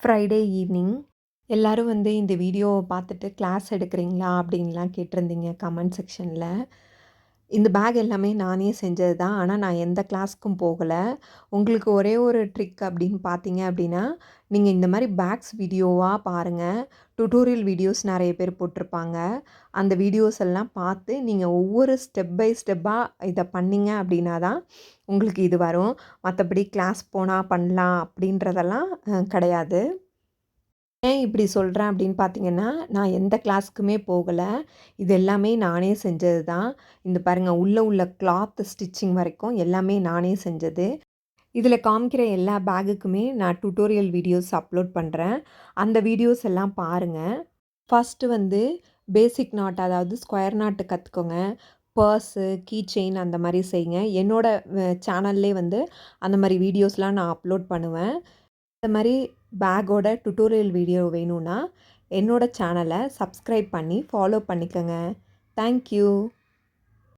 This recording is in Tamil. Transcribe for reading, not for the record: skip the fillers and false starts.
ஃப்ரைடே ஈவ்னிங் எல்லாரும் இந்த வீடியோவ பார்த்துட்டு கிளாஸ் எடுக்கிறீங்களா? அப்படின்லாம் கேட்டிருந்தீங்க கமெண்ட் செக்ஷன்ல. இந்த பேக் எல்லாமே நானே செஞ்சது தான். ஆனா, நான் எந்த கிளாஸ்க்கும் போகல. உங்களுக்கு ஒரே ஒரு ட்ரிக் அப்படின்னு பார்த்தீங்க அப்படின்னா, நீங்க இந்த மாரி பேக்ஸ் வீடியோவா பாருங்க. டுட்டோரியல் வீடியோஸ் நெறைய பேர் போட்டிருப்பாங்க. அந்த வீடியோஸ் எல்லாம் பார்த்து நீங்க ஒவ்வொரு ஸ்டெப் பை ஸ்டெப்பா இத பண்ணீங்க அப்படின்னா தான் உங்களுக்கு இது வரும். மத்தபடி கிளாஸ் போனா பண்ணலாம் அப்படின்றதெல்லாம் கிடையாது. ஏன் இப்படி சொல்கிறேன் அப்படின்னு பார்த்தீங்கன்னா, நான் எந்த கிளாஸ்க்குமே போகல. இது எல்லாமே நானே செஞ்சது தான். இந்த பாருங்க உள்ள கிளாத் ஸ்டிச்சிங் வரைக்கும் எல்லாமே நானே செஞ்சது. இதில காமிக்கிற எல்லா பேக்குக்குமே நான் டுட்டோரியல் வீடியோஸ் அப்லோட் பண்றேன். அந்த வீடியோஸ் எல்லாம் பாருங்க. ஃபர்ஸ்ட்டு பேசிக் நாட் அதாவது ஸ்கொயர் நாட் கத்துக்கோங்க. பர்ஸு, கீ செயின் அந்த மாரி செய்யுங்க. என்னோட சேனல்லே அந்த மாரி வீடியோஸ்லாம் நான் அப்லோட் பண்ணுவேன். இந்த மாரி பேக்கோட டுட்டோரியல் வீடியோ வேணும்னா, என்னோட சேனல சப்ஸ்கிரைப் பண்ணி ஃபாலோ பண்ணிக்கங்க. Thank you.